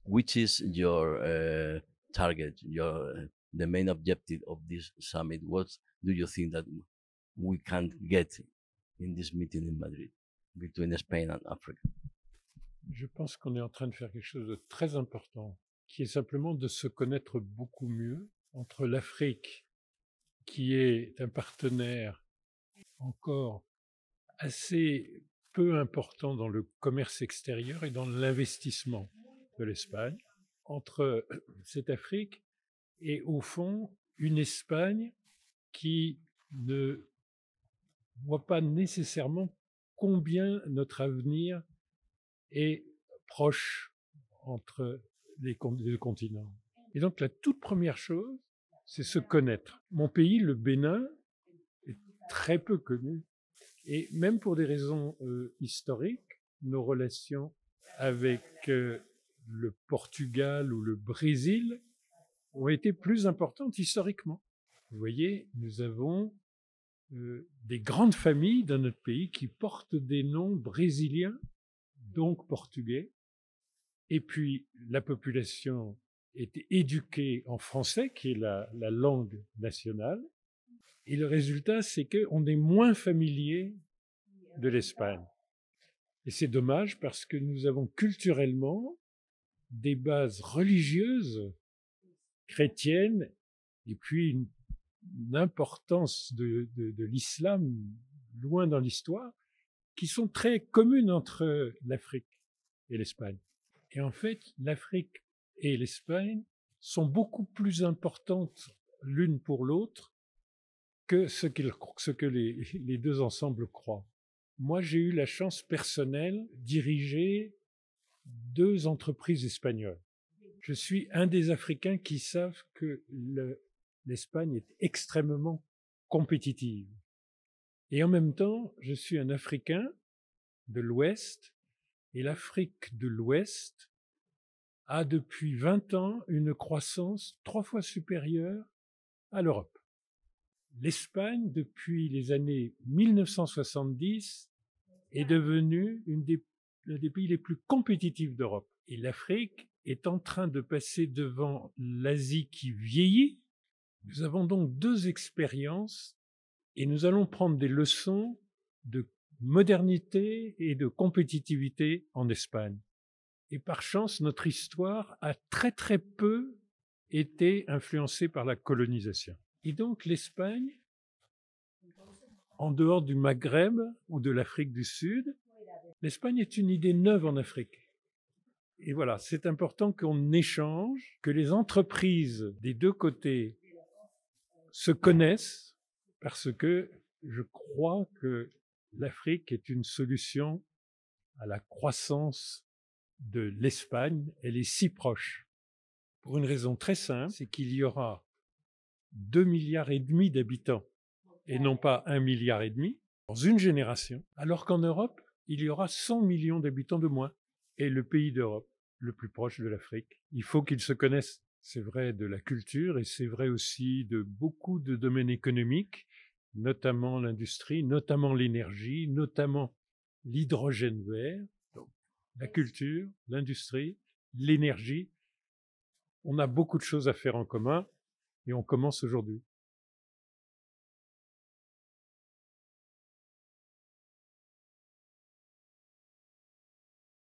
Which is your target, the main objective of this summit? What do you think that we can get in this meeting in Madrid between Spain and Africa? Je pense qu'on est en train de faire quelque chose de très important, qui est simplement de se connaître beaucoup mieux entre l'Afrique, qui est un partenaire encore assez peu important dans le commerce extérieur et dans l'investissement de l'Espagne, entre cette Afrique et au fond une Espagne qui ne voit pas nécessairement combien notre avenir est proche entre les deux continents. Et donc la toute première chose, c'est se connaître. Mon pays, le Bénin, est très peu connu. Et même pour des raisons historiques, nos relations avec le Portugal ou le Brésil ont été plus importantes historiquement. Vous voyez, nous avons des grandes familles dans notre pays qui portent des noms brésiliens, donc portugais. Et puis, la population est éduquée en français, qui est la langue nationale. Et le résultat, c'est qu'on est moins familier de l'Espagne. Et c'est dommage parce que nous avons culturellement des bases religieuses chrétiennes et puis une importance de l'islam loin dans l'histoire qui sont très communes entre l'Afrique et l'Espagne. Et en fait, l'Afrique et l'Espagne sont beaucoup plus importantes l'une pour l'autre que ce que les deux ensembles croient. Moi, j'ai eu la chance personnelle de diriger 2 entreprises espagnoles. Je suis un des Africains qui savent que l'Espagne est extrêmement compétitive. Et en même temps, je suis un Africain de l'Ouest, et l'Afrique de l'Ouest a depuis 20 ans une croissance 3 fois supérieure à l'Europe. L'Espagne, depuis les années 1970, est devenue l'un des pays les plus compétitifs d'Europe. Et l'Afrique est en train de passer devant l'Asie qui vieillit. Nous avons donc 2 expériences et nous allons prendre des leçons de modernité et de compétitivité en Espagne. Et par chance, notre histoire a très très peu été influencée par la colonisation. Et donc l'Espagne, en dehors du Maghreb ou de l'Afrique du Sud, l'Espagne est une idée neuve en Afrique. Et voilà, c'est important qu'on échange, que les entreprises des 2 côtés se connaissent, parce que je crois que l'Afrique est une solution à la croissance de l'Espagne. Elle est si proche. Pour une raison très simple, c'est qu'il y aura 2,5 milliards d'habitants et non pas 1,5 milliard dans une génération, alors qu'en Europe, il y aura 100 millions d'habitants de moins. Et le pays d'Europe, le plus proche de l'Afrique, il faut qu'ils se connaissent. C'est vrai de la culture et c'est vrai aussi de beaucoup de domaines économiques, notamment l'industrie, notamment l'énergie, notamment l'hydrogène vert. Donc, la culture, l'industrie, l'énergie. On a beaucoup de choses à faire en commun et on commence aujourd'hui.